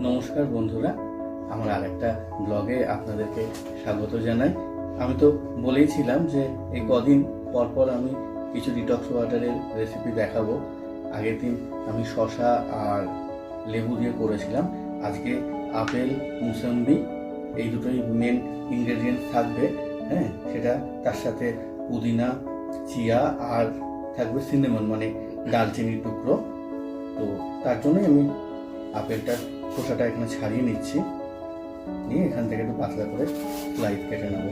নমস্কার বন্ধুরা, আমার আরেকটা ব্লগে আপনাদেরকে স্বাগত জানাই। আমি তো বলেইছিলাম যে এই কদিন পরপর আমি কিছু ডিটক্স ওয়াটারের রেসিপি দেখাবো। আগের দিন আমি শসা আর লেবু দিয়ে করেছিলাম। আজকে আপেল, মুসম্বি এই দুটোই মেন ইনগ্রেডিয়েন্টস থাকবে। হ্যাঁ, সেটা তার সাথে পুদিনা, চিয়া আর থাকবে সিনেমন মানে দারচিনির টুকরো। তো তার জন্যই আমি আপেলটার খোসাটা এখানে ছাড়িয়ে নিচ্ছি, নিয়ে এখান থেকে একটু পাতলা করে স্লাইস কেটে নেব।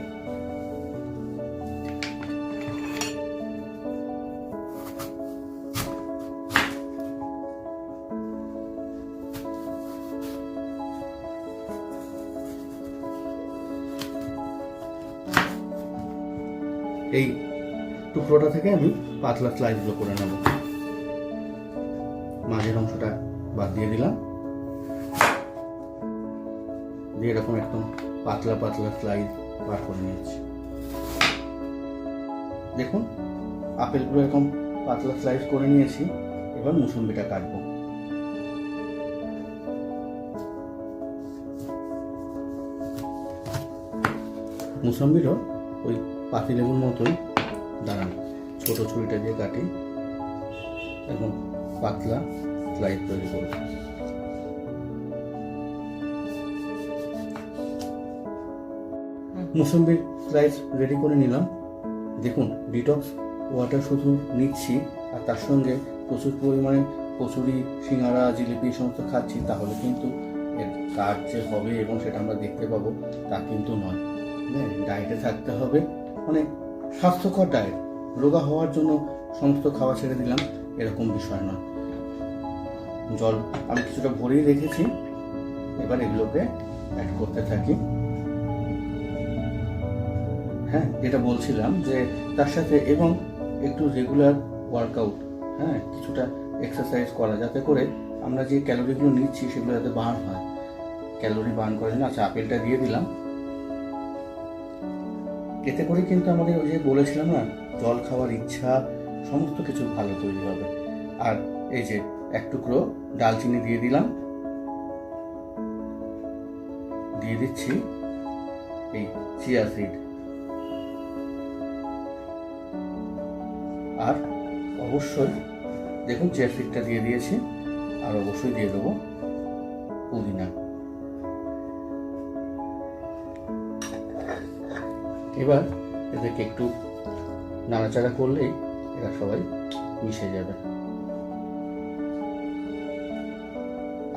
এই টুকরোটা থেকে আমি পাতলা স্লাইসগুলো করে নেব। মাঝের অংশটা বাদ দিয়ে দিলাম, দিয়ে এরকম একদম পাতলা পাতলা স্লাইস বার করে নিয়েছি। দেখুন, আপেলগুলো এরকম পাতলা স্লাইস করে নিয়েছি। এবার মুসম্বিটা কাটবো। মুসম্বিরও ওই পাতিলেবুর মতোই দাঁড়ান, ছোট ছুরিটা দিয়ে কাটি, একদম পাতলা স্লাইস তৈরি করব। মুসম্বির স্লাইস রেডি করে নিলাম। দেখুন, ডিটক্স ওয়াটার শুধু নিচ্ছি আর তার সঙ্গে প্রচুর পরিমাণে কচুরি, সিঙ্গারা, জিলিপি এই সমস্ত খাচ্ছি, তাহলে কিন্তু এর কাজ যে হবে এবং সেটা আমরা দেখতে পাবো তা কিন্তু নয়। হ্যাঁ, ডায়েটে থাকতে হবে, মানে স্বাস্থ্যকর ডায়েট। রোগা হওয়ার জন্য সমস্ত খাওয়া ছেড়ে দিলাম এরকম বিষয় নয়। জল আমি কিছুটা ভরেই রেখেছি, এবার এগুলোকে অ্যাড করতে থাকি। হ্যাঁ, যেটা বলছিলাম যে তার সাথে এবং একটু রেগুলার ওয়ার্কআউট, হ্যাঁ, কিছুটা এক্সারসাইজ করা, যাতে করে আমরা যে ক্যালোরিগুলো নিচ্ছি সেগুলো যাতে বার্ন হয়। ক্যালোরি বার্ন করার জন্য আচ্ছা আপেলটা দিয়ে দিলাম। এতে করে কিন্তু আমাদের ওই যে বলেছিলাম না, জল খাওয়ার ইচ্ছা সমস্ত কিছু ভালো তৈরি হবে। আর এই যে এক টুকরো ডালচিনি দিয়ে দিলাম, দিয়ে দিচ্ছি এই চিয়া সিড, আর অবশ্যই দেখুন চিয়া সিডটা দিয়ে দিয়েছি, আর অবশ্যই দিয়ে দেবো পুদিনা। এবার এদেরকে একটু নাড়াচাড়া করলেই এরা সবাই মিশে যাবে।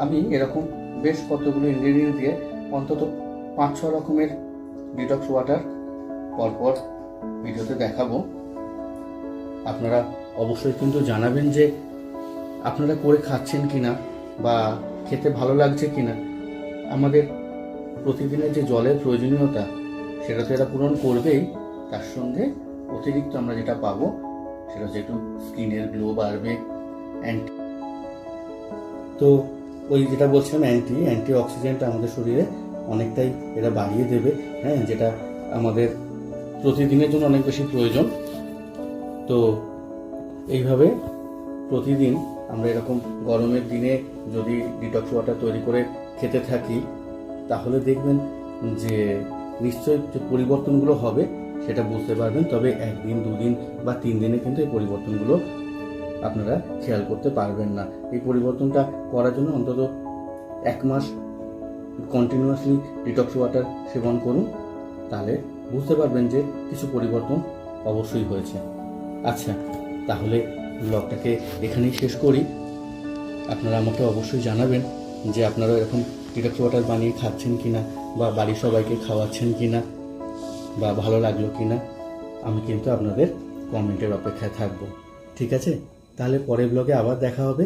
আমি এরকম বেশ কতগুলো ইনগ্রেডিয়েন্ট দিয়ে অন্তত 5-6 রকমের ডিটক্স ওয়াটার পরপর ভিডিওতে দেখাবো। আপনারা অবশ্যই কিন্তু জানাবেন যে আপনারা করে খাচ্ছেন কিনা বা খেতে ভালো লাগছে কিনা। আমাদের প্রতিদিনের যে জলের প্রয়োজনীয়তা সেটা তো এরা পূরণ করবেই, তার সঙ্গে অতিরিক্ত আমরা যেটা পাবো সেটা হচ্ছে একটু স্কিনের গ্লো বাড়বে। তো ওই যেটা বলছিলাম অ্যান্টি অক্সিডেন্ট আমাদের শরীরে অনেকটাই এরা বাড়িয়ে দেবে। হ্যাঁ, যেটা আমাদের প্রতিদিনের জন্য অনেক বেশি প্রয়োজন। তো এইভাবে প্রতিদিন আমরা এরকম গরমের দিনে যদি ডিটক্স ওয়াটার তৈরি করে খেতে থাকি, তাহলে দেখবেন যে নিশ্চয়ই যে পরিবর্তনগুলো হবে সেটা বুঝতে পারবেন। তবে 1 দিন 2 দিন বা 3 দিনে কিন্তু এই পরিবর্তনগুলো আপনারা খেয়াল করতে পারবেন না। এই পরিবর্তনটা করার জন্য অন্তত 1 মাস কন্টিনিউয়াসলি ডিটক্স ওয়াটার সেবন করুন, তাহলে বুঝতে পারবেন যে কিছু পরিবর্তন অবশ্যই হয়েছে। আচ্ছা, তাহলে ব্লগটাকে এখানেই শেষ করি। আপনারা আমাকে অবশ্যই জানাবেন যে আপনারা এরকম ডিটক্স ওয়াটার বানিয়ে খাচ্ছেন কিনা, বা বাড়ির সবাইকে খাওয়াচ্ছেন কিনা, বা ভালো লাগলো কিনা। আমি কিন্তু আপনাদের কমেন্টের অপেক্ষায় থাকবো। ঠিক আছে, তাহলে পরের ব্লগে আবার দেখা হবে।